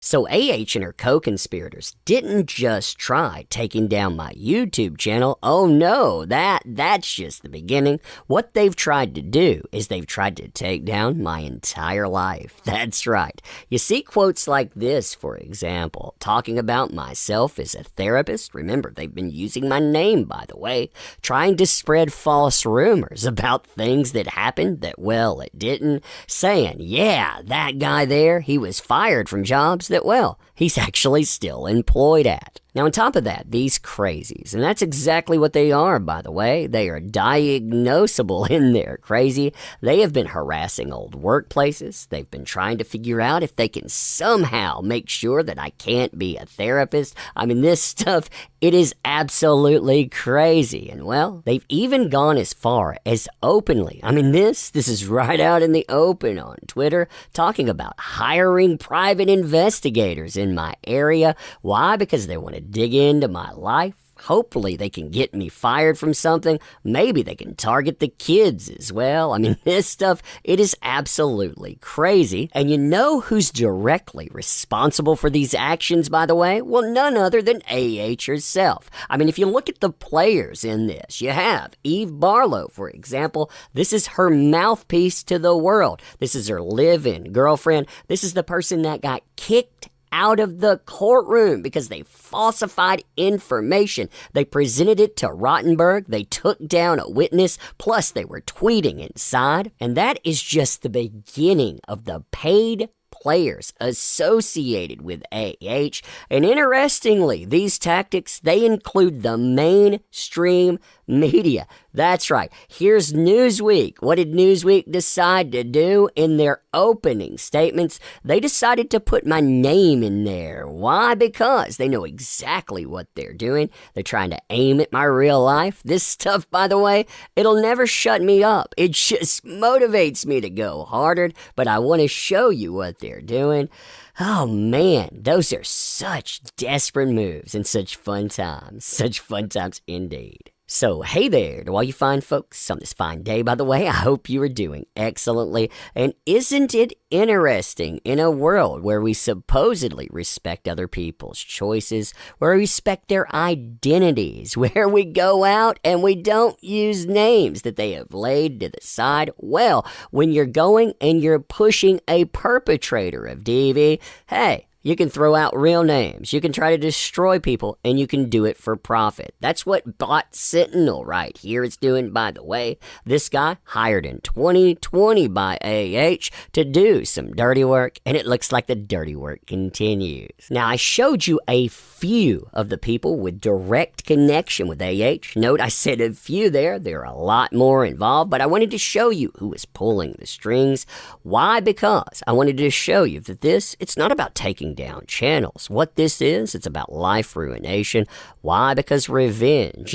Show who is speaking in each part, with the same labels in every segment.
Speaker 1: So AH and her co-conspirators didn't just try taking down my YouTube channel. Oh no, that's just the beginning. What they've tried to do is they've tried to take down my entire life. That's right. You see quotes like this, for example, talking about myself as a therapist. Remember, they've been using my name, by the way, trying to spread false rumors about things that happened that, well, it didn't, saying, yeah, that guy there, he was fired from jobs that, well, he's actually still employed at. Now, on top of that, these crazies, and that's exactly what they are, by the way, they are diagnosable in there, crazy. They have been harassing old workplaces. They've been trying to figure out if they can somehow make sure that I can't be a therapist. I mean, this stuff, it is absolutely crazy. And, well, they've even gone as far as openly, I mean, this is right out in the open on Twitter, talking about hiring private investigators in my area. Why? Because they want to dig into my life. Hopefully they can get me fired from something. Maybe they can target the kids as well. I mean, this stuff, it is absolutely crazy. And you know who's directly responsible for these actions, by the way? Well, none other than AH herself. I mean, if you look at the players in this, you have Eve Barlow, for example. This is her mouthpiece to the world. This is her live-in girlfriend. This is the person that got kicked out of the courtroom because they falsified information. They presented it to Rottenberg. They took down a witness. Plus, they were tweeting inside. And that is just the beginning of the paid players associated with AH. And interestingly, these tactics, they include the mainstream media. That's right. Here's Newsweek. What did Newsweek decide to do in their opening statements? They decided to put my name in there. Why? Because they know exactly what they're doing. They're trying to aim at my real life. This stuff, by the way, it'll never shut me up. It just motivates me to go harder, but I want to show you what they're doing. Oh man, those are such desperate moves and such fun times. Such fun times indeed. So, hey there to all you fine folks on this fine day, by the way. I hope you are doing excellently. And isn't it interesting in a world where we supposedly respect other people's choices, where we respect their identities, where we go out and we don't use names that they have laid to the side? Well, when you're going and you're pushing a perpetrator of DV, hey, you can throw out real names, you can try to destroy people, and you can do it for profit. That's what Bot Sentinel right here is doing, by the way. This guy hired in 2020 by AH to do some dirty work, and it looks like the dirty work continues. Now, I showed you a few of the people with direct connection with AH. Note I said a few there. There are a lot more involved, but I wanted to show you who was pulling the strings. Why? Because I wanted to show you that it's not about taking down channels. What this is, it's about life ruination. Why? Because revenge,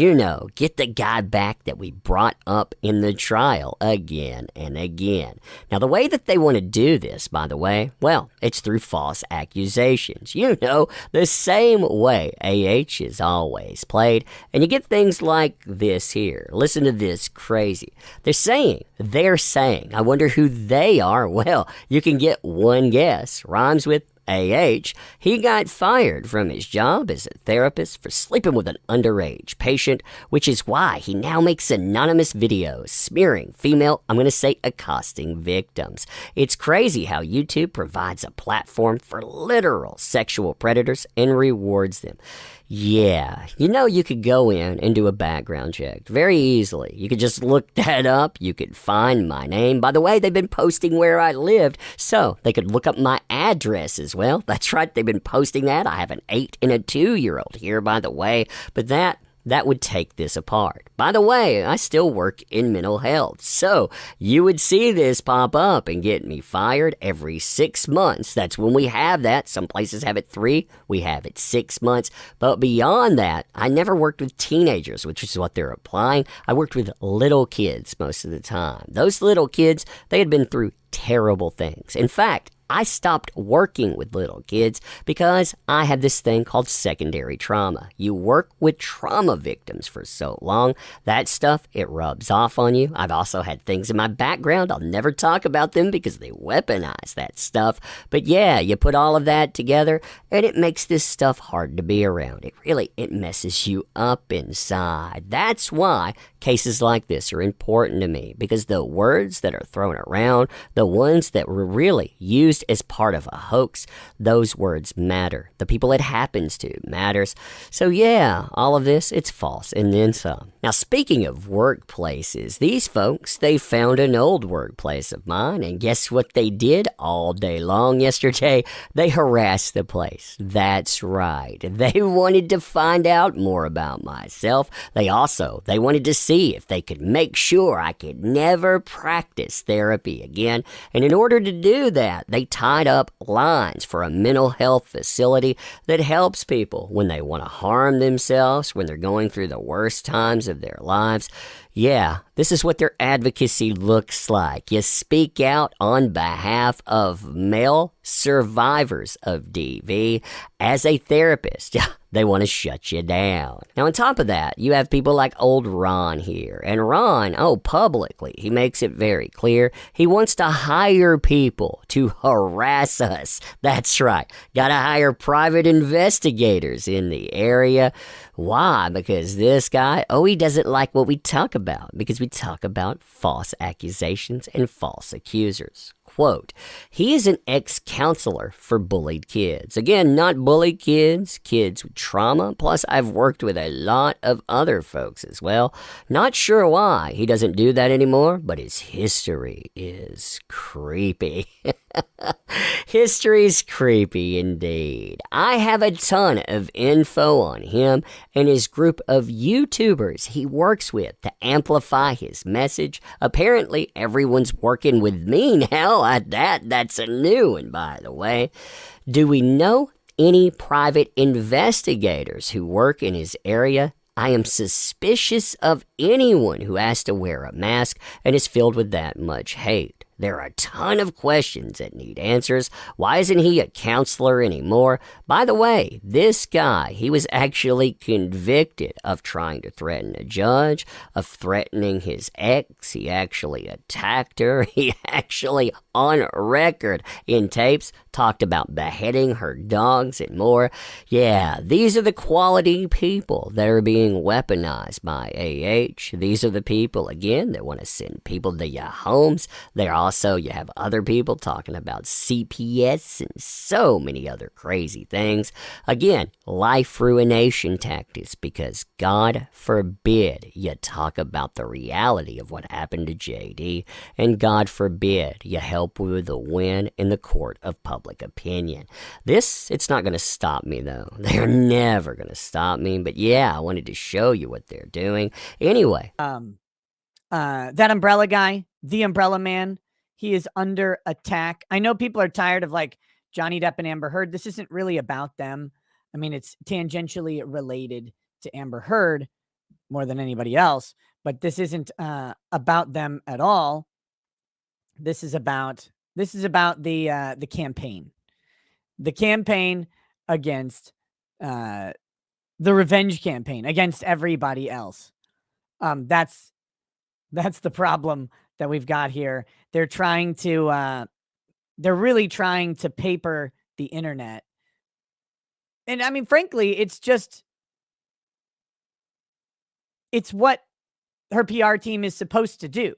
Speaker 1: get the guy back that we brought up in the trial again and again. Now, the way that they want to do this, by the way, well, it's through false accusations. The same way AH is always played. And you get things like this here. Listen to this crazy. They're saying, I wonder who they are. Well, you can get one guess. Rhymes with AH. He got fired from his job as a therapist for sleeping with an underage patient, which is why he now makes anonymous videos smearing female, accosting victims. It's crazy how YouTube provides a platform for literal sexual predators and rewards them. Yeah, you could go in and do a background check very easily. You could just look that up. You could find my name. By the way, they've been posting where I lived, so they could look up my address as well. That's right, they've been posting that. I have an 8 and a 2-year-old here, by the way, but that would take this apart. By the way, I still work in mental health, so you would see this pop up and get me fired every 6 months. That's when we have that. Some places have it 3, we have it 6 months. But beyond that, I never worked with teenagers, which is what they're applying. I worked with little kids most of the time. Those little kids, they had been through terrible things. In fact, I stopped working with little kids because I have this thing called secondary trauma. You work with trauma victims for so long, that stuff, it rubs off on you. I've also had things in my background. I'll never talk about them because they weaponize that stuff. But yeah, you put all of that together and it makes this stuff hard to be around. It messes you up inside. That's why cases like this are important to me, because the words that are thrown around, the ones that were really used as part of a hoax, those words matter. The people it happens to matters. So yeah, all of this, it's false and then some. Now, speaking of workplaces, these folks, they found an old workplace of mine, and guess what they did all day long yesterday? They harassed the place. That's right. They wanted to find out more about myself. They wanted to see if they could make sure I could never practice therapy again. And in order to do that, they tied up lines for a mental health facility that helps people when they want to harm themselves, when they're going through the worst times of their lives. Yeah, this is what their advocacy looks like. You speak out on behalf of male survivors of DV. As a therapist, they want to shut you down. Now, on top of that, you have people like old Ron here. And Ron, publicly, he makes it very clear he wants to hire people to harass us. That's right. Gotta hire private investigators in the area. Why? Because this guy, he doesn't like what we talk about, because we talk about false accusations and false accusers. Quote, he is an ex-counselor for bullied kids. Again, not bullied kids, kids with trauma. Plus, I've worked with a lot of other folks as well. Not sure why he doesn't do that anymore, but his history is creepy. History's creepy indeed. I have a ton of info on him and his group of YouTubers he works with to amplify his message. Apparently, everyone's working with me now. That's a new one, by the way. Do we know any private investigators who work in his area? I am suspicious of anyone who has to wear a mask and is filled with that much hate. There are a ton of questions that need answers. Why isn't he a counselor anymore? By the way, this guy, he was actually convicted of trying to threaten a judge, of threatening his ex. He actually attacked her. He actually, on record in tapes, talked about beheading her dogs and more. Yeah, these are the quality people that are being weaponized by AH. These are the people, again, that want to send people to your homes. You have other people talking about CPS and so many other crazy things. Again, life ruination tactics, because God forbid you talk about the reality of what happened to JD, and God forbid you help with a win in the court of public opinion. It's not going to stop me, though. They're never going to stop me, but yeah, I wanted to show you what they're doing. Anyway.
Speaker 2: That umbrella guy, the umbrella man, he is under attack. I know people are tired of like Johnny Depp and Amber Heard. This isn't really about them. I mean, it's tangentially related to Amber Heard more than anybody else, but this isn't about them at all. This is about the campaign. The campaign against the revenge campaign against everybody else. That's the problem that we've got here. They're really trying to paper the internet. And I mean, frankly, it's what her PR team is supposed to do.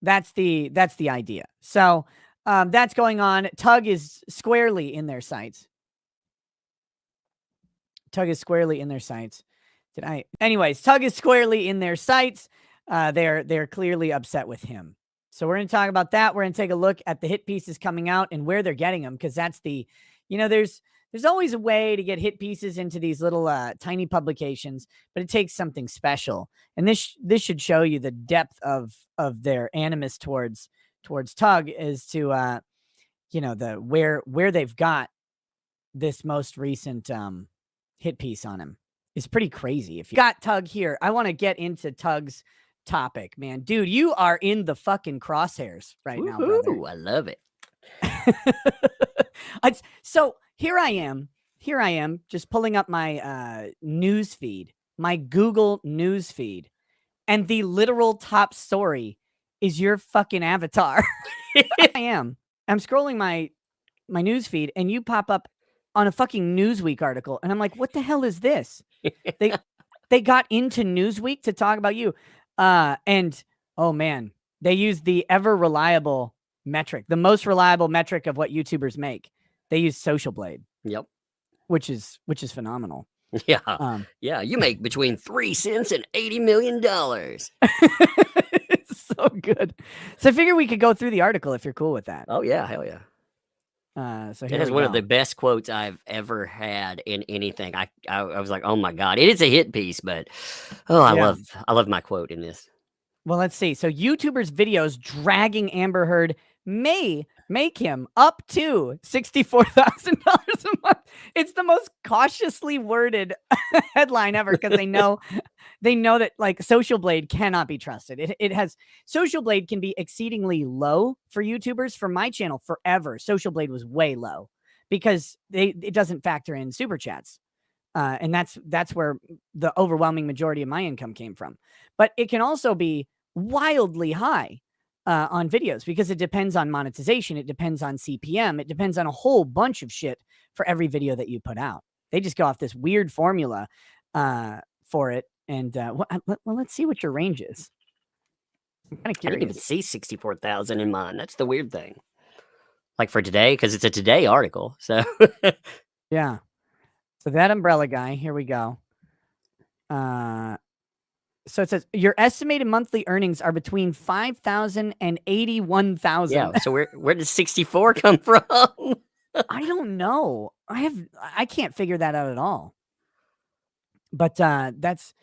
Speaker 2: That's the idea. So that's going on. Tug is squarely in their sights. Anyways, Tug is squarely in their sights. They're clearly upset with him. So we're going to talk about that. We're going to take a look at the hit pieces coming out and where they're getting them, because that's there's always a way to get hit pieces into these little tiny publications, but it takes something special. And this should show you the depth of their animus towards Tug as to where they've got this most recent hit piece on him. It's pretty crazy. If you got Tug here, I want to get into Tug's topic, man. Dude, you are in the fucking crosshairs right now, brother.
Speaker 1: I love it.
Speaker 2: So here I am just pulling up my news feed, my Google news feed, and the literal top story is your fucking avatar. I'm scrolling my news feed, and you pop up on a fucking Newsweek article, and I'm like, what the hell is this? They got into Newsweek to talk about you, and oh man, they use the ever reliable metric, the most reliable metric of what YouTubers make. They use Social Blade.
Speaker 1: Yep.
Speaker 2: Which is phenomenal.
Speaker 1: Yeah. Yeah. You make between 3 cents and $80 million.
Speaker 2: It's so good. So I figure we could go through the article if you're cool with that.
Speaker 1: Oh yeah. Hell yeah.
Speaker 2: So
Speaker 1: it has one of the best quotes I've ever had in anything. I was like, oh my God, it is a hit piece, but I love my quote in this.
Speaker 2: Well, let's see. So YouTubers' videos dragging Amber Heard may make him up to $64,000 a month. It's the most cautiously worded headline ever because they know that like Social Blade cannot be trusted. It has Social Blade can be exceedingly low for YouTubers. For my channel forever, Social Blade was way low because it doesn't factor in super chats. And that's where the overwhelming majority of my income came from. But it can also be wildly high on videos because it depends on monetization. It depends on CPM. It depends on a whole bunch of shit for every video that you put out. They just go off this weird formula for it. And well, let's see what your range is. I'm kind of curious.
Speaker 1: I didn't even see 64,000 in mine. That's the weird thing. Like for today, because it's a today article. So
Speaker 2: yeah. So that umbrella guy, here we go. So it says your estimated monthly earnings are between 5,000 and 81,000.
Speaker 1: Yeah. So where does 64 come from?
Speaker 2: I don't know. I can't figure that out at all. But that's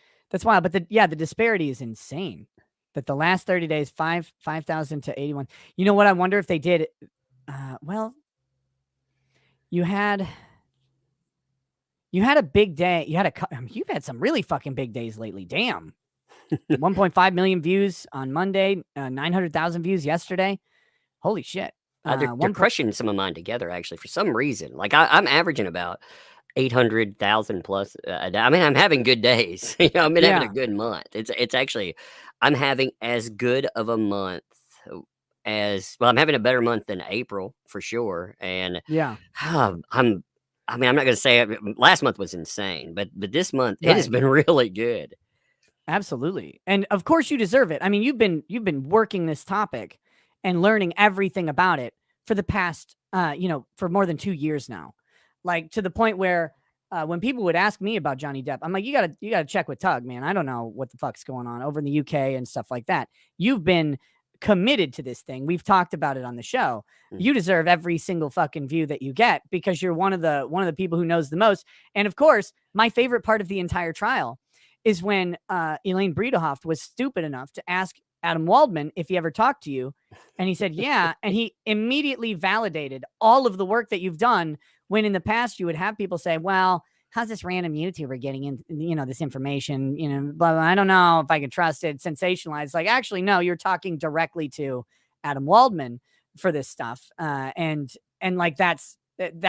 Speaker 2: wild. But the disparity is insane. That the last 30 days, 5,000 to 81. You know what? I wonder if they did. Well, you've had a big day. You've had some really fucking big days lately. Damn. 1.5 million views on Monday, 900,000 views yesterday. Holy shit.
Speaker 1: They're crushing some of mine together, actually, for some reason. Like I'm averaging about 800,000 plus. I mean, I'm having good days. I've been having a good month. It's actually, I'm having as good of a month I'm having a better month than April for sure. And I'm not going to say last month was insane, but this month it has been really good.
Speaker 2: Absolutely. And of course you deserve it. I mean, you've been working this topic and learning everything about it for the past, for more than 2 years now. Like to the point where when people would ask me about Johnny Depp, I'm like, you gotta check with Tug, man. I don't know what the fuck's going on over in the UK and stuff like that. You've been committed to this thing. We've talked about it on the show. You deserve every single fucking view that you get because you're one of the people who knows the most. And of course, my favorite part of the entire trial is when Elaine Bredehoft was stupid enough to ask Adam Waldman if he ever talked to you. And he said, yeah. And he immediately validated all of the work that you've done when in the past you would have people say, well, how's this random YouTuber getting in, this information, blah, blah, I don't know if I can trust it, sensationalized. Like, actually, no, you're talking directly to Adam Waldman for this stuff. And like, that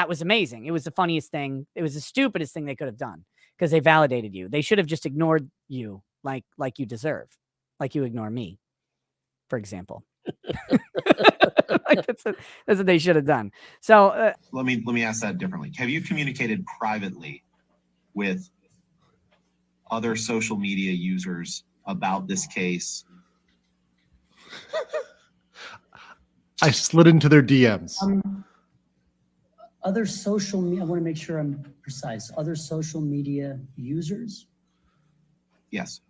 Speaker 2: was amazing. It was the funniest thing. It was the stupidest thing they could have done because they validated you. They should have just ignored you like you deserve, like you ignore me, for example. Like that's what they should have done. So
Speaker 3: let me ask that differently. Have you communicated privately with other social media users about this case?
Speaker 4: I slid into their DMs.
Speaker 5: Other social media, I want to make sure I'm precise. Other social media users?
Speaker 3: Yes.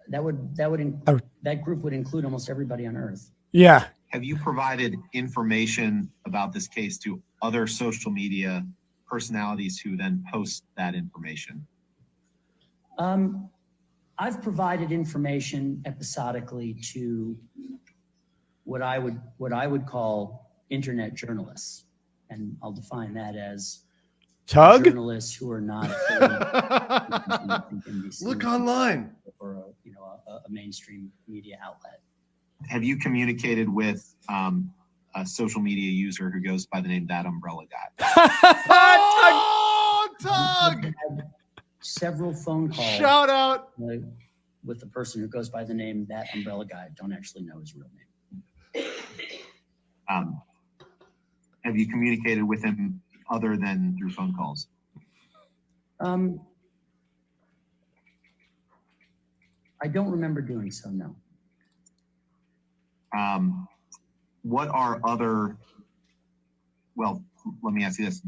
Speaker 5: That group would include almost everybody on Earth.
Speaker 2: Yeah.
Speaker 3: Have you provided information about this case to other social media personalities who then post that information?
Speaker 5: I've provided information episodically to what I would call internet journalists, and I'll define that as
Speaker 2: Tug
Speaker 5: journalists who are not
Speaker 4: Look online
Speaker 5: or a mainstream media outlet.
Speaker 3: Have you communicated with a social media user who goes by the name That Umbrella Guy.
Speaker 4: Oh,
Speaker 5: I've
Speaker 4: Tug!
Speaker 5: had several phone calls
Speaker 4: Shout out.
Speaker 5: with the person who goes by the name That Umbrella Guy. I don't actually know his real name.
Speaker 3: Have you communicated with him other than through phone calls?
Speaker 5: I don't remember doing so, no.
Speaker 3: What are other, well, let me ask you this.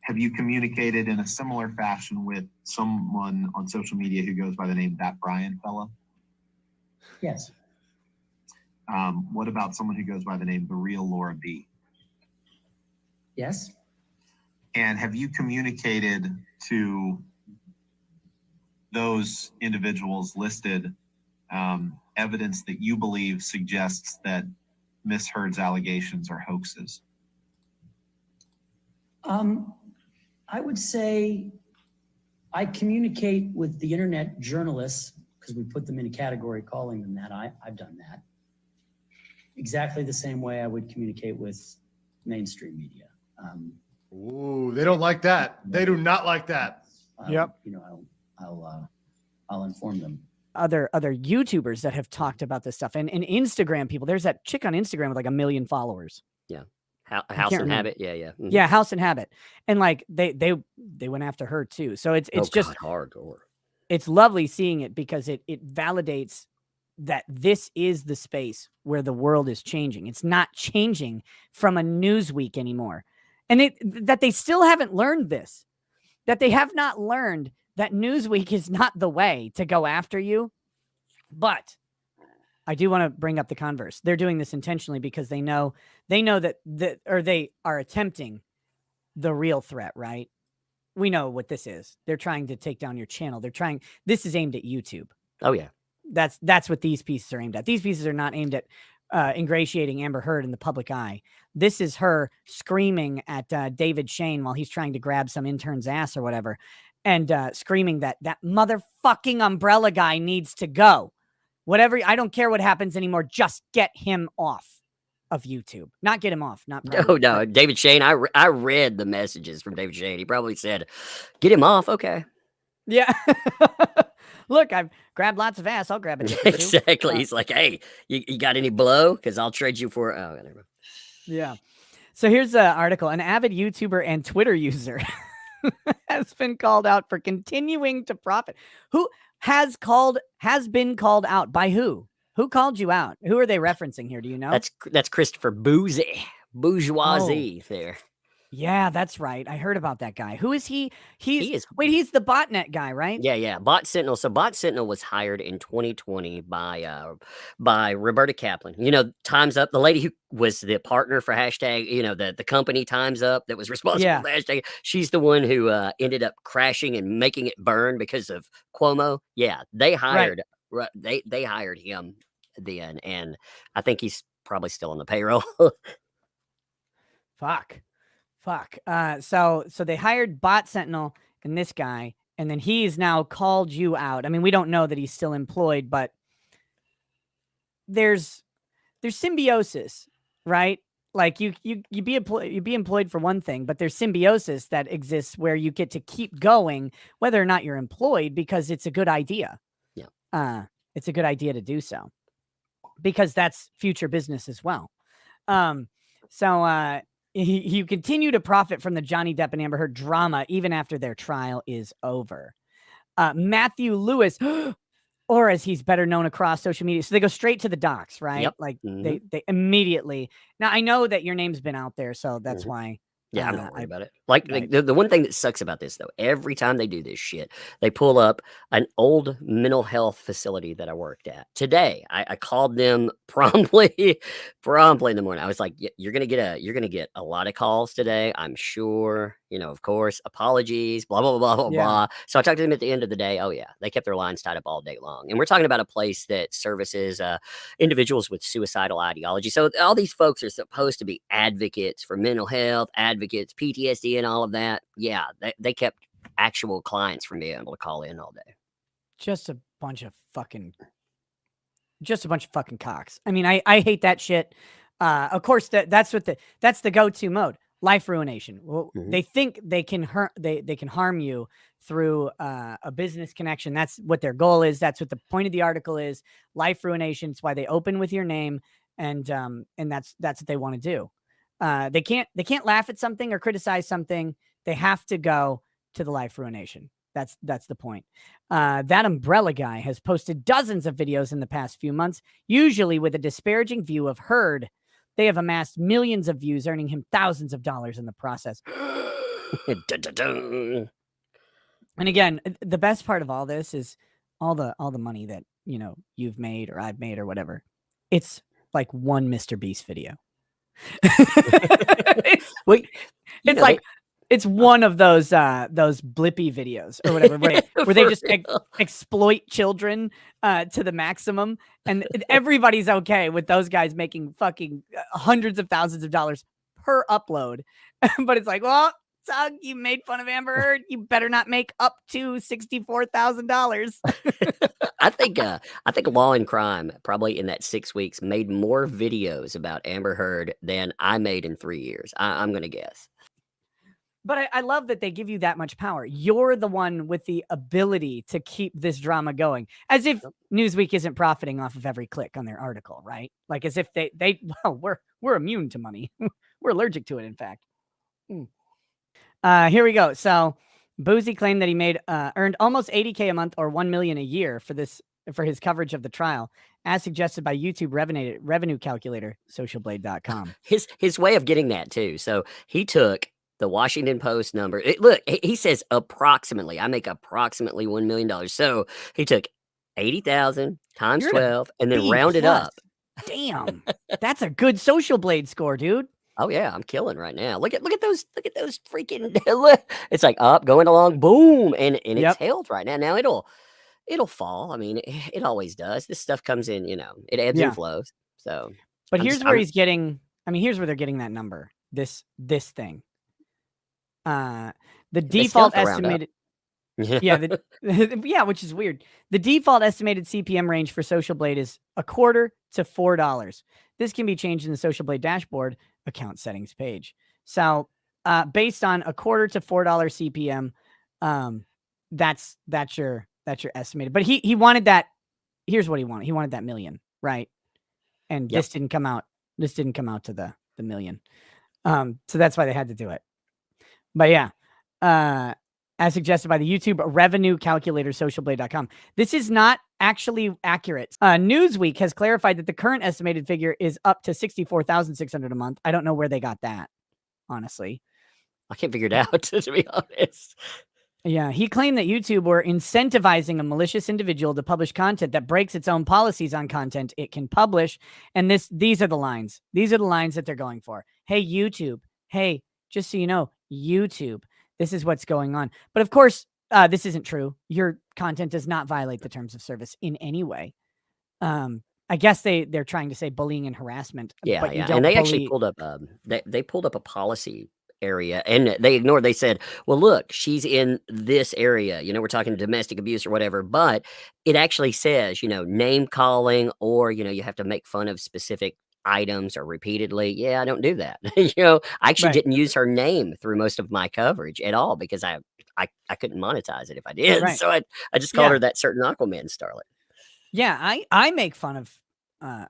Speaker 3: Have you communicated in a similar fashion with someone on social media who goes by the name That Brian fella?
Speaker 5: Yes.
Speaker 3: What about someone who goes by the name The Real Laura B?
Speaker 5: Yes.
Speaker 3: And have you communicated to those individuals listed evidence that you believe suggests that Miss Heard's allegations are hoaxes?
Speaker 5: I would say I communicate with the internet journalists because we put them in a category calling them that. I've done that. Exactly the same way I would communicate with mainstream media.
Speaker 4: Ooh, they don't like that. They do not like that.
Speaker 2: Yep.
Speaker 5: You know, I'll inform them.
Speaker 2: Other YouTubers that have talked about this stuff and Instagram people. There's that chick on Instagram with like 1 million followers.
Speaker 1: Yeah. House and Habit. Yeah, yeah. Mhm.
Speaker 2: Yeah, House and Habit. And like they went after her too. So it's just
Speaker 1: hardcore.
Speaker 2: It's lovely seeing it because it validates that this is the space where the world is changing. It's not changing from a Newsweek anymore. And that they still haven't learned this. That they have not learned that Newsweek is not the way to go after you. But I do want to bring up the converse. They're doing this intentionally because they know that they are attempting the real threat, right? We know what this is. They're trying to take down your channel. This is aimed at YouTube.
Speaker 1: Oh, yeah.
Speaker 2: That's what these pieces are aimed at. These pieces are not aimed at ingratiating Amber Heard in the public eye. This is her screaming at David Shane while he's trying to grab some intern's ass or whatever, and screaming that motherfucking umbrella guy needs to go. Whatever, I don't care what happens anymore. Just get him off of YouTube. Not get him off. Not
Speaker 1: No. David Shane. I read the messages from David Shane. He probably said, "Get him off." Okay.
Speaker 2: Yeah. Look, I've grabbed lots of ass. I'll grab it.
Speaker 1: Exactly. He's like, "Hey, you got any blow? Because I'll trade you for." Oh, never.
Speaker 2: Yeah. So here's an article. An avid YouTuber and Twitter user has been called out for continuing to profit. Who has been called out by who? Who called you out? Who are they referencing here? Do you know?
Speaker 1: That's Christopher Bourgeoisie there.
Speaker 2: Yeah, that's right. I heard about that guy. Who is he? He's the botnet guy, right?
Speaker 1: Yeah. Bot Sentinel. So Bot Sentinel was hired in 2020 by Roberta Kaplan. You know, Time's Up, the lady who was the partner for hashtag, you know, the company Time's Up that was responsible for the hashtag. She's the one who ended up crashing and making it burn because of Cuomo. Yeah, they hired they hired him then, and I think he's probably still on the payroll.
Speaker 2: Fuck. So they hired Bot Sentinel and this guy, and then he's now called you out. I mean, we don't know that he's still employed, but there's symbiosis, right? Like you be employed for one thing, but there's symbiosis that exists where you get to keep going whether or not you're employed because it's a good idea.
Speaker 1: Yeah.
Speaker 2: It's a good idea to do so because that's future business as well. You continue to profit from the Johnny Depp and Amber Heard drama even after their trial is over. Matthew Lewis, or as he's better known across social media. So they go straight to the docs, right?
Speaker 1: Yep.
Speaker 2: Like they immediately. Now I know that your name's been out there, so that's why.
Speaker 1: Yeah, I'm not worried about it. Like the one thing that sucks about this, though, every time they do this shit, they pull up an old mental health facility that I worked at. Today, I called them promptly in the morning. I was like, "You're gonna get a lot of calls today, I'm sure. You know, of course, apologies, blah blah blah blah blah." So I talked to them at the end of the day. Oh yeah, they kept their lines tied up all day long, and we're talking about a place that services individuals with suicidal ideology. So all these folks are supposed to be advocates for mental health, advocates, PTSD, and all of that. Yeah, they kept actual clients from being able to call in all day.
Speaker 2: Just a bunch of fucking just a bunch of fucking cocks. I mean, I hate that shit. Of course, that's the go-to mode. Life ruination. Well, they think they can they can harm you through a business connection. That's what their goal is. That's what the point of the article is. Life ruination. It's why they open with your name, and that's what they want to do. They can't laugh at something or criticize something. They have to go to the life ruination. That's the point. That umbrella guy has posted dozens of videos in the past few months, usually with a disparaging view of Heard. They have amassed millions of views, earning him thousands of dollars in the process.
Speaker 1: Dun, dun, dun.
Speaker 2: And again, the best part of all this is all the money that, you know, you've made or I've made or whatever. It's like one Mr. Beast video. it's like it's one of those Blippy videos or whatever where they just exploit children to the maximum, and everybody's okay with those guys making fucking hundreds of thousands of dollars per upload. But it's like, well, Doug, you made fun of Amber Heard. You better not make up to $64,000.
Speaker 1: I think Law and Crime probably in that 6 weeks made more videos about Amber Heard than I made in 3 years. I'm going to guess.
Speaker 2: But I love that they give you that much power. You're the one with the ability to keep this drama going, as if Newsweek isn't profiting off of every click on their article, right? Like as if we're immune to money. We're allergic to it, in fact. Here we go. So Boozy claimed that he earned almost $80K a month or $1 million a year for his coverage of the trial, as suggested by YouTube revenue calculator, socialblade.com.
Speaker 1: His way of getting that too. So he took the Washington Post number. Look, he says approximately. I make approximately $1 million. So he took 80,000 times 12 and then rounded up.
Speaker 2: Damn, that's a good Social Blade score, dude.
Speaker 1: Oh yeah, I'm killing right now. Look at those freaking. It's like up, going along, boom, and it's held right now. Now it'll fall. I mean, it always does. This stuff comes in, you know, it ebbs and flows. So,
Speaker 2: but here's where he's getting. I mean, here's where they're getting that number. This thing. The default estimated. Yeah, which is weird. The default estimated CPM range for Social Blade is $0.25 to $4. This can be changed in the Social Blade dashboard account settings page. So, based on $0.25 to $4 CPM, that's your estimated. But he wanted that. Here's what he wanted. He wanted that million, right? And this didn't come out. This didn't come out to the million. So that's why they had to do it. But yeah, as suggested by the YouTube revenue calculator, socialblade.com. This is not actually accurate. Newsweek has clarified that the current estimated figure is up to $64,600 a month. I don't know where they got that, honestly.
Speaker 1: I can't figure it out, to be honest.
Speaker 2: Yeah, he claimed that YouTube were incentivizing a malicious individual to publish content that breaks its own policies on content it can publish. And these are the lines. These are the lines that they're going for. Hey, YouTube. Hey, just so you know, YouTube. This is what's going on. But of course, this isn't true. Your content does not violate the terms of service in any way. I guess they're trying to say bullying and harassment.
Speaker 1: Yeah,
Speaker 2: but
Speaker 1: and they actually pulled up. They pulled up a policy area, and they ignored. They said, "Well, look, she's in this area. You know, we're talking domestic abuse or whatever." But it actually says, you know, name calling, or you know, you have to make fun of specific items or repeatedly. Yeah, I don't do that. You know, I actually didn't use her name through most of my coverage at all because I couldn't monetize it if I did.
Speaker 2: Right.
Speaker 1: So I just called her that certain Aquaman starlet.
Speaker 2: Yeah, I make fun of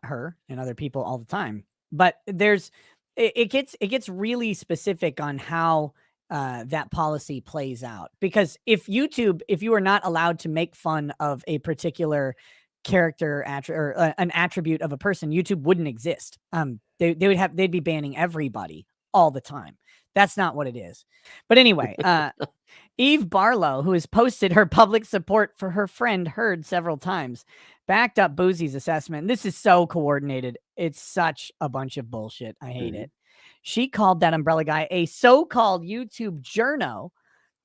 Speaker 2: her and other people all the time, but it gets really specific on how that policy plays out, because if you are not allowed to make fun of a particular character or an attribute of a person, YouTube wouldn't exist. They'd be banning everybody all the time. That's not what it is. But anyway, Eve Barlow, who has posted her public support for her friend Heard several times, backed up Boozy's assessment. This is so coordinated. It's such a bunch of bullshit. I hate it. She called that umbrella guy a so-called YouTube journo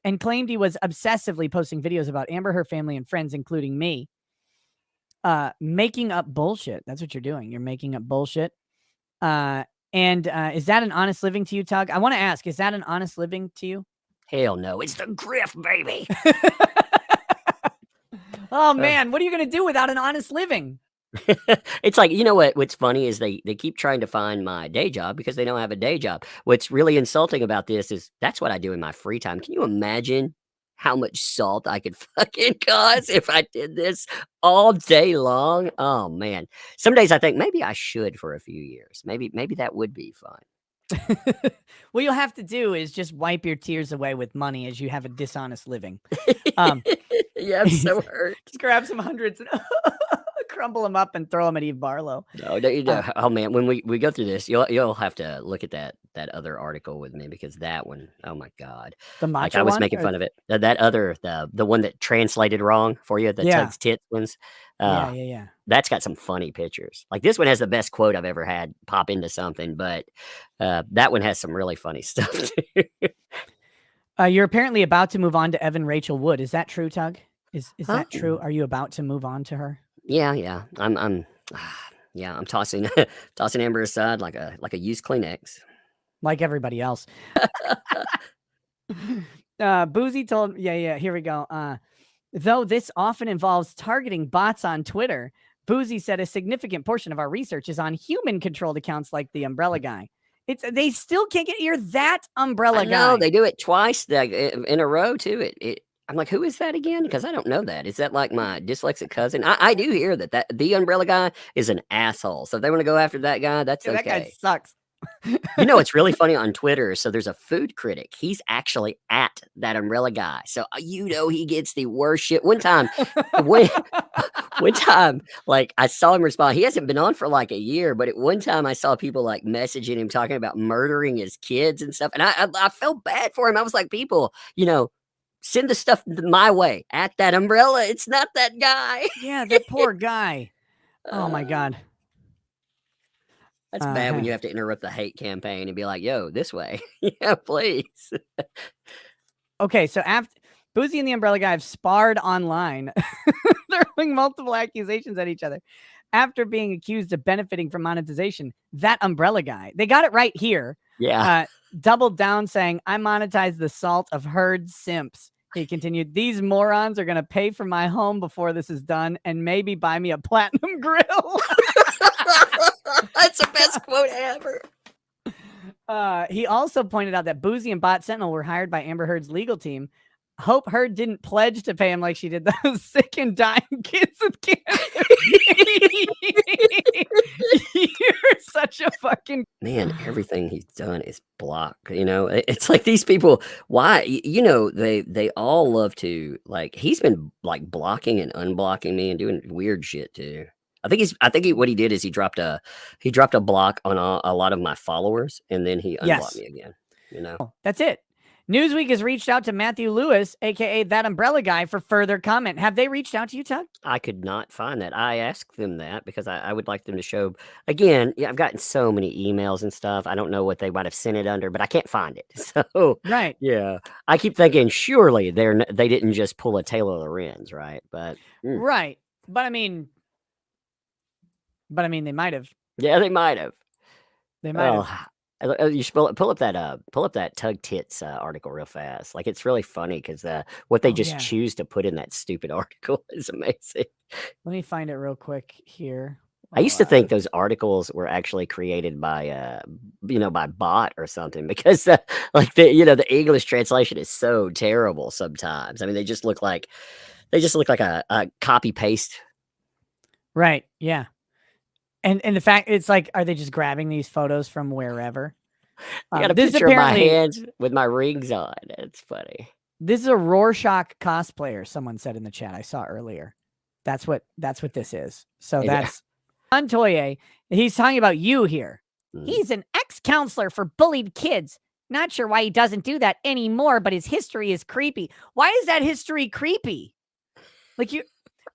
Speaker 2: and claimed he was obsessively posting videos about Amber, her family, and friends, including me. Making up bullshit. That's what you're doing. You're making up bullshit. And is that an honest living to you, Tug? I want to ask, is that an honest living to you?
Speaker 1: Hell no. It's the grift, baby.
Speaker 2: Oh, man. What are you going to do without an honest living?
Speaker 1: It's like, you know what's funny is they keep trying to find my day job because they don't have a day job. What's really insulting about this is that's what I do in my free time. Can you imagine how much salt I could fucking cause if I did this all day long? Oh man. Some days I think maybe I should for a few years. Maybe that would be fun.
Speaker 2: What you'll have to do is just wipe your tears away with money as you have a dishonest living. Um,
Speaker 1: Yeah, I'm so hurt.
Speaker 2: just grab some hundreds and crumble them up and throw them at Eve Barlow.
Speaker 1: No, no, you know, oh man, when we go through this, you'll have to look at that other article with me because that one, oh my god,
Speaker 2: The
Speaker 1: like
Speaker 2: macho
Speaker 1: I was
Speaker 2: one?
Speaker 1: making
Speaker 2: Or-
Speaker 1: fun of it. That other the one that translated wrong for you, the
Speaker 2: Yeah.
Speaker 1: Tug's tits ones.
Speaker 2: yeah,
Speaker 1: Uh,
Speaker 2: yeah.
Speaker 1: that's got some funny pictures. Like this one has the best quote I've ever had pop into something, but that one has some really funny stuff too.
Speaker 2: You're apparently about to move on to Evan Rachel Wood. Is that true, Tug? Is that true?
Speaker 1: Oh.
Speaker 2: Are you about to move on to her?
Speaker 1: Yeah. Yeah, I'm tossing tossing Amber aside like a used Kleenex.
Speaker 2: Like everybody else. Boozy told, yeah, here we go. Though this often involves targeting bots on Twitter, Boozy said a significant portion of our research is on human-controlled accounts like the Umbrella Guy. They still can't get you're that Umbrella
Speaker 1: I know
Speaker 2: Guy.
Speaker 1: they do it twice in a row too. I'm like, who is that again? Because I don't know that. Is that like my dyslexic cousin? I do hear that the umbrella guy is an asshole. So if they want to go after that guy, that's
Speaker 2: Yeah, that guy
Speaker 1: okay.
Speaker 2: sucks.
Speaker 1: You know, it's really funny on Twitter. So there's a food critic. He's actually at that umbrella guy. So you know he gets the worst shit. One time, one time, like I saw him respond. He hasn't been on for like a year, but at one time I saw people like messaging him talking about murdering his kids and stuff. And I felt bad for him. I was like, people, you know, send the stuff my way at that umbrella. It's not that guy.
Speaker 2: Yeah, that poor guy. Oh my
Speaker 1: Uh,
Speaker 2: God.
Speaker 1: That's bad when you have to interrupt the hate campaign and be like, yo, this way. Yeah, please.
Speaker 2: Okay, so after Boozy and the Umbrella Guy have sparred online, throwing multiple accusations at each other. After being accused of benefiting from monetization, that Umbrella Guy, they got it right here.
Speaker 1: Yeah.
Speaker 2: Doubled down saying, I monetize the salt of herd simps. He continued, these morons are going to pay for my home before this is done and maybe buy me a platinum grill.
Speaker 1: That's the best quote ever.
Speaker 2: He also pointed out that Boozy and Bot Sentinel were hired by Amber Heard's legal team. Hope Heard didn't pledge to pay him like she did those sick and dying kids with cancer. You're such a fucking
Speaker 1: Man, everything he's done is block. You know, it's like these people. Why? You know, they all love to like. He's been like blocking and unblocking me and doing weird shit too. I think what he did is he dropped a block on a lot of my followers and then he unblocked
Speaker 2: Yes.
Speaker 1: me again. You know.
Speaker 2: That's it. Newsweek has reached out to Matthew Lewis, aka that Umbrella Guy, for further comment. Have they reached out to you, Tug?
Speaker 1: I could not find that. I asked them that because I would like them to show again. Yeah, I've gotten so many emails and stuff. I don't know what they might have sent it under, but I can't find it. So
Speaker 2: Right.
Speaker 1: yeah, I keep thinking surely they didn't just pull a Taylor Lorenz, right? But
Speaker 2: Right. But I mean, they might have.
Speaker 1: yeah, they might have.
Speaker 2: They might have.
Speaker 1: You should pull up that Tug Tits article real fast. Like it's really funny because what they just
Speaker 2: yeah.
Speaker 1: choose to put in that stupid article is amazing.
Speaker 2: Let me find it real quick here.
Speaker 1: I used to think those articles were actually created by by bot or something because like the English translation is so terrible sometimes. I mean, they just look like a copy paste.
Speaker 2: Right. Yeah. And the fact it's like, are they just grabbing these photos from wherever?
Speaker 1: I got a
Speaker 2: This is
Speaker 1: picture of my
Speaker 2: apparently-
Speaker 1: hands with my rings on. It's funny.
Speaker 2: This is a Rorschach cosplayer. Someone said in the chat I saw earlier. That's what this is. So
Speaker 1: Yeah.
Speaker 2: that's Antoye. He's talking about you here.
Speaker 1: Mm.
Speaker 2: He's an ex-counselor for bullied kids. Not sure why he doesn't do that anymore, but his history is creepy. Why is that history creepy? Like you,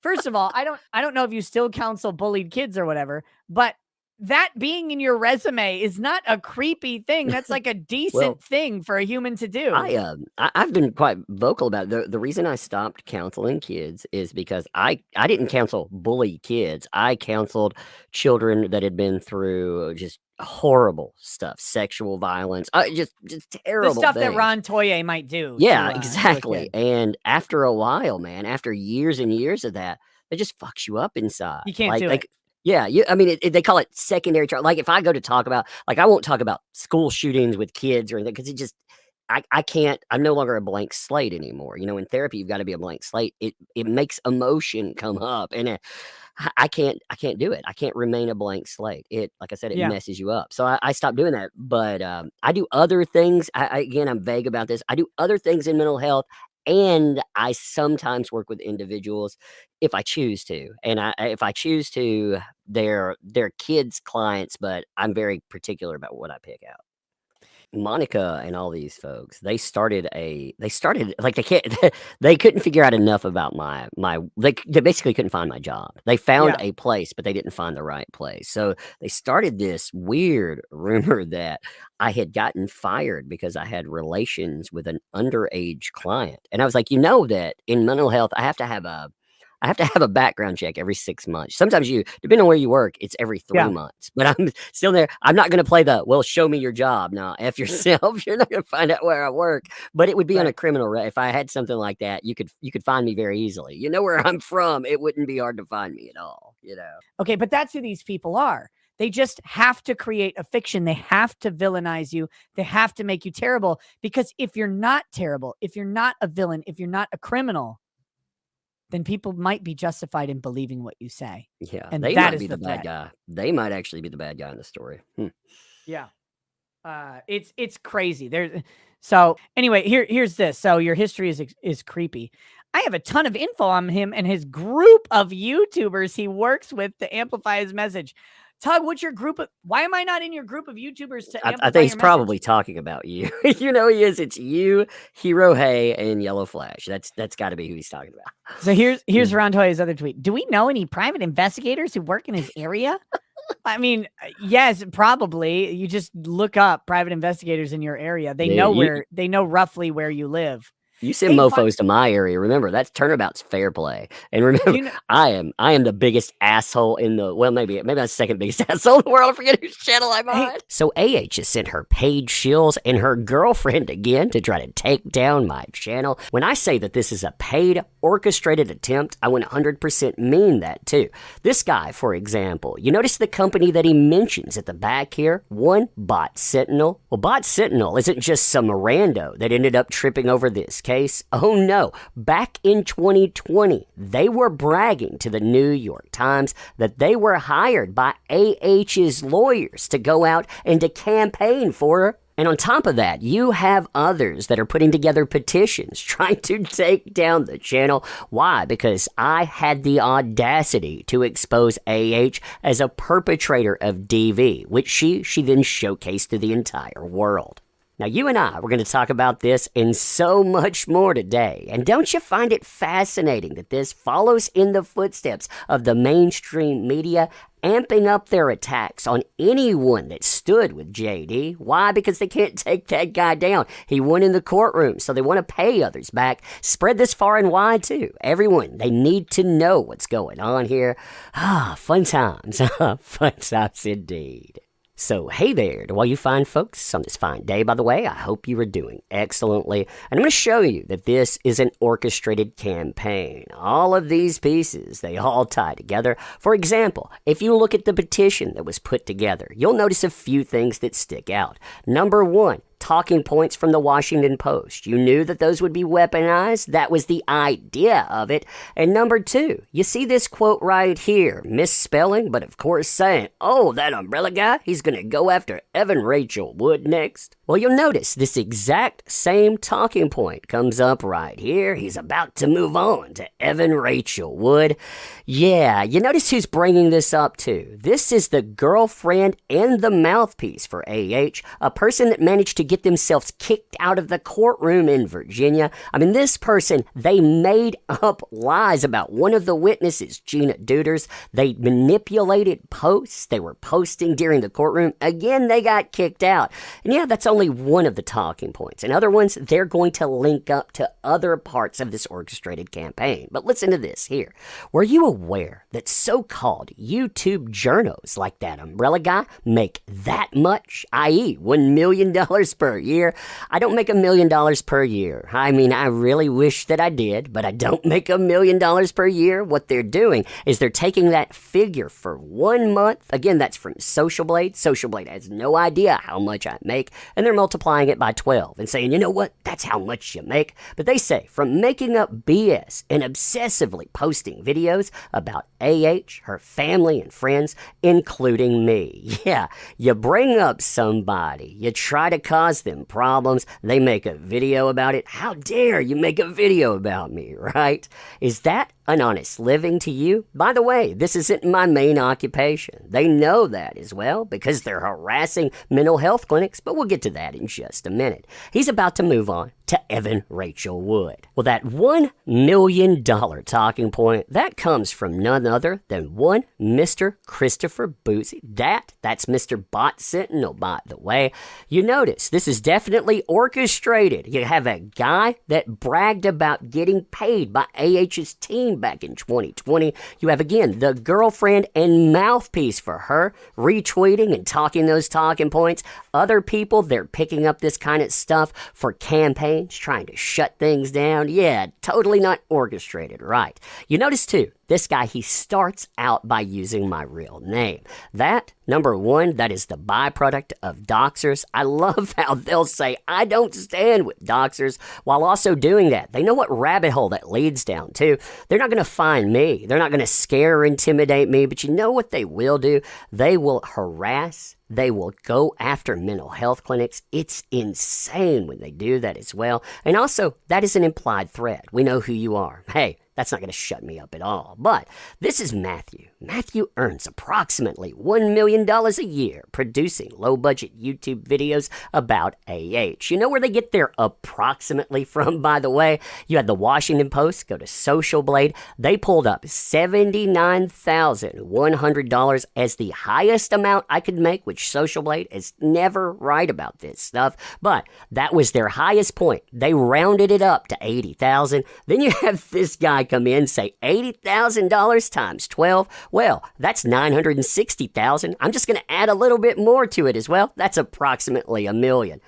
Speaker 2: first of all, I don't know if you still counsel bullied kids or whatever, but that being in your resume is not a creepy thing. That's like a decent
Speaker 1: Well,
Speaker 2: thing for a human to do.
Speaker 1: I've been quite vocal about it. The reason I stopped counseling kids is because I didn't counsel bully kids. I counseled children that had been through just horrible stuff, sexual violence, just
Speaker 2: The
Speaker 1: terrible
Speaker 2: stuff that
Speaker 1: things.
Speaker 2: Ron Toye might do.
Speaker 1: Yeah,
Speaker 2: to a
Speaker 1: exactly.
Speaker 2: kid.
Speaker 1: And after a while, man, after years and years of that, it just fucks you up inside.
Speaker 2: You can't
Speaker 1: like,
Speaker 2: do
Speaker 1: like,
Speaker 2: it.
Speaker 1: Yeah, I mean, they call it secondary trauma. Like, if I go to talk about, like, I won't talk about school shootings with kids or anything because it just, I can't. I'm no longer a blank slate anymore. In therapy, you've got to be a blank slate. It makes emotion come up, and I can't do it. I can't remain a blank slate. Like I said, it
Speaker 2: Yeah.
Speaker 1: messes you up. So I stopped doing that. But I do other things. Again, I'm vague about this. I do other things in mental health, and I sometimes work with individuals if I choose to. And if I choose to, they're kids clients, but I'm very particular about what I pick out. Monica and all these folks, they started like they can't they couldn't figure out enough about they basically couldn't find my job. They found
Speaker 2: Yeah.
Speaker 1: a place, but they didn't find the right place. So they started this weird rumor that I had gotten fired because I had relations with an underage client. And I was like, that in mental health, I have to have a background check every 6 months. Sometimes depending on where you work, it's every 3
Speaker 2: Yeah.
Speaker 1: months. But I'm still there. I'm not going to play well, show me your job. Now, F yourself. You're not going to find out where I work. But it would be on a
Speaker 2: Right.
Speaker 1: criminal if I had something like that, you could find me very easily. You know where I'm from. It wouldn't be hard to find me at all.
Speaker 2: Okay, but that's who these people are. They just have to create a fiction. They have to villainize you. They have to make you terrible. Because if you're not terrible, if you're not a villain, if you're not a criminal, then people might be justified in believing what you say.
Speaker 1: Yeah,
Speaker 2: And
Speaker 1: they
Speaker 2: that
Speaker 1: might
Speaker 2: is
Speaker 1: be
Speaker 2: the
Speaker 1: the bad
Speaker 2: threat.
Speaker 1: guy. They might actually be the bad guy in the story.
Speaker 2: Yeah. It's crazy. So anyway, here's this. So your history is creepy. I have a ton of info on him and his group of YouTubers he works with to amplify his message. Tug, what's your group of? Why am I not in your group of YouTubers to amplify
Speaker 1: I think he's
Speaker 2: your
Speaker 1: probably
Speaker 2: message?
Speaker 1: talking about you. You know he is. It's you, Hero Hay, and Yellow Flash. That's got to be who he's talking about.
Speaker 2: So here's Ron Toya's other tweet. Do we know any private investigators who work in his area? I mean, yes, probably. You just look up private investigators in your area. They
Speaker 1: Yeah,
Speaker 2: know they know roughly where you live.
Speaker 1: you send
Speaker 2: Hey,
Speaker 1: mofos to my area. Remember, that's turnabout's fair play. And remember,
Speaker 2: you know,
Speaker 1: I am the biggest asshole in the maybe I'm the second biggest asshole in the world. I forget whose channel I'm
Speaker 2: Hey.
Speaker 1: on. So AH has sent her paid shills and her girlfriend again to try to take down my channel. When I say that this is a paid, orchestrated attempt, I 100% mean that too. This guy, for example, you notice the company that he mentions at the back here? One, Bot Sentinel. Well, Bot Sentinel isn't just some rando that ended up tripping over this case. Oh no, back in 2020, they were bragging to the New York Times that they were hired by AH's lawyers to go out and to campaign for her. And on top of that, you have others that are putting together petitions trying to take down the channel. Why? Because I had the audacity to expose AH as a perpetrator of DV, which she then showcased to the entire world. Now, you and I, we're going to talk about this and so much more today. And don't you find it fascinating that this follows in the footsteps of the mainstream media amping up their attacks on anyone that stood with JD? Why? Because they can't take that guy down. He won in the courtroom, so they want to pay others back. Spread this far and wide, too. Everyone, they need to know what's going on here. Fun times. Fun times indeed. So, hey there to all you fine folks on this fine day, by the way. I hope you are doing excellently. And I'm going to show you that this is an orchestrated campaign. All of these pieces, they all tie together. For example, if you look at the petition that was put together, you'll notice a few things that stick out. Number one, talking points from the Washington Post. You knew that those would be weaponized. That was the idea of it. And number two, you see this quote right here, misspelling, but of course saying, oh, that umbrella guy, he's going to go after Evan Rachel Wood next. Well, you'll notice this exact same talking point comes up right here. He's about to move on to Evan Rachel Wood. Yeah, you notice who's bringing this up too. This is the girlfriend and the mouthpiece for AH, a person that managed to get themselves kicked out of the courtroom in Virginia. I mean, this person, they made up lies about one of the witnesses, Gina Duders. They manipulated posts. They were posting during the courtroom. Again, they got kicked out. And yeah, that's only only one of the talking points. In other ones, they're going to link up to other parts of this orchestrated campaign. But listen to this here. Were you aware that so-called YouTube journos like that umbrella guy make that much, i.e. $1 million per year? I don't make $1 million per year. I mean, I really wish that I did, but I don't make $1 million per year. What they're doing is they're taking that figure for 1 month. Again, that's from Social Blade. Social Blade has no idea how much I make, and they're multiplying it by 12 and saying, you know what, that's how much you make. But they say from making up BS and obsessively posting videos about AH, her family and friends, including me. Yeah, you bring up somebody, you try to cause them problems, they make a video about it. How dare you make a video about me, right? Is that an honest living to you? By the way, this isn't my main occupation. They know that as well because they're harassing mental health clinics, but we'll get to that in just a minute. He's about to move on to Evan Rachel Wood. Well, that $1 million talking point, that comes from none other than one Mr. Christopher Boozy. That's Mr. Bot Sentinel, by the way. You notice this is definitely orchestrated. You have a guy that bragged about getting paid by AH's team back in 2020. You have, again, the girlfriend and mouthpiece for her retweeting and talking those talking points. Other people, they're picking up this kind of stuff for campaigns, trying to shut things down. Yeah, totally not orchestrated, right? You notice, too, this guy, he starts out by using my real name. That, number one, that is the byproduct of doxers. I love how they'll say, I don't stand with doxers, while also doing that. They know what rabbit hole that leads down to. They're not going to find me. They're not going to scare or intimidate me, but you know what they will do? They will harass. They will go after mental health clinics. It's insane when they do that as well. And also, that is an implied threat. We know who you are. Hey, that's not going to shut me up at all. But this is Matthew. Matthew earns approximately $1 million a year producing low-budget YouTube videos about AH. You know where they get their approximately from, by the way? You had the Washington Post go to Social Blade. They pulled up $79,100 as the highest amount I could make, which Social Blade is never right about this stuff. But that was their highest point. They rounded it up to $80,000. Then you have this guy come in and say $80,000 times 12. Well, that's $960,000. I'm just going to add a little bit more to it as well. That's approximately $1 million.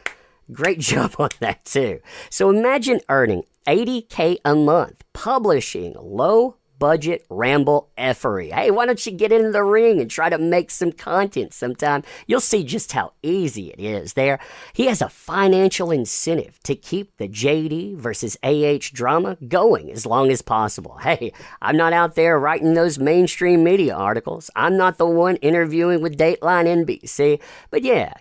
Speaker 1: Great job on that too. So imagine earning $80K a month publishing low budget ramble effery. Hey, why don't you get in the ring and try to make some content sometime? You'll see just how easy it is there. He has a financial incentive to keep the JD versus AH drama going as long as possible. Hey, I'm not out there writing those mainstream media articles. I'm not the one interviewing with Dateline NBC. But yeah,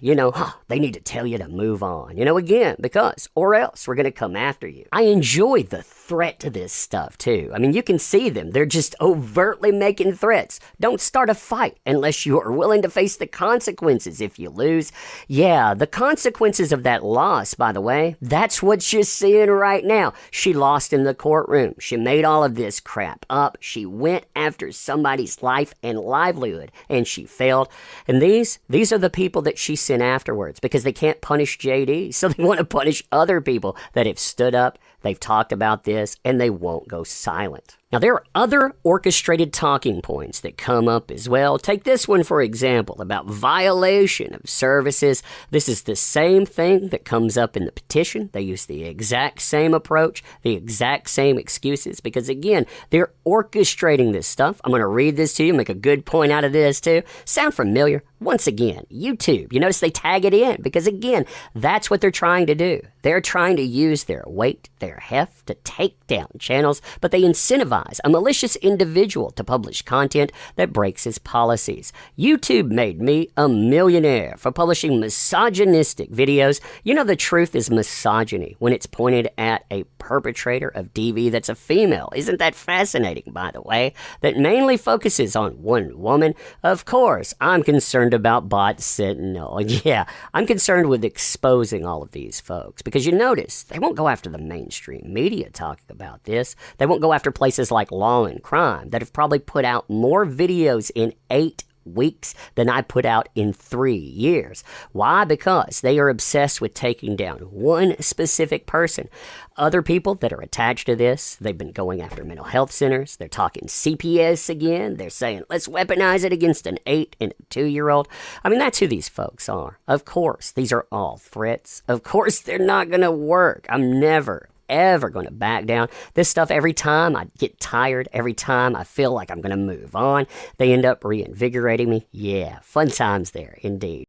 Speaker 1: they need to tell you to move on. Again, because or else we're going to come after you. I enjoy the threat to this stuff too. I mean, you can see them. They're just overtly making threats. Don't start a fight unless you are willing to face the consequences if you lose. Yeah, the consequences of that loss, by the way, that's what you're seeing right now. She lost in the courtroom. She made all of this crap up. She went after somebody's life and livelihood, and she failed. And these are the people that she sent afterwards because they can't punish JD, so they want to punish other people that have stood up. They've talked about this, and they won't go silent. Now, there are other orchestrated talking points that come up as well. Take this one, for example, about violation of services. This is the same thing that comes up in the petition. They use the exact same approach, the exact same excuses, because, again, they're orchestrating this stuff. I'm going to read this to you, make a good point out of this, too. Sound familiar? Once again, YouTube. You notice they tag it in because, again, that's what they're trying to do. They're trying to use their weight, their heft to take down channels, but they incentivize a malicious individual to publish content that breaks his policies. YouTube made me a millionaire for publishing misogynistic videos. The truth is misogyny when it's pointed at a perpetrator of DV that's a female. Isn't that fascinating, by the way? That mainly focuses on one woman. Of course, I'm concerned about Bot Sentinel. Yeah, I'm concerned with exposing all of these folks because you notice they won't go after the mainstream media talking about this. They won't go after places like Law and Crime that have probably put out more videos in 8 weeks than I put out in 3 years. Why? Because they are obsessed with taking down one specific person. Other people that are attached to this, they've been going after mental health centers. They're talking CPS again. They're saying, let's weaponize it against an 8 and a 2-year-old. I mean, that's who these folks are. Of course, these are all threats. Of course, they're not going to work. I'm never, ever going to back down. This stuff, every time I get tired, every time I feel like I'm going to move on, they end up reinvigorating me. Yeah, fun times there, indeed.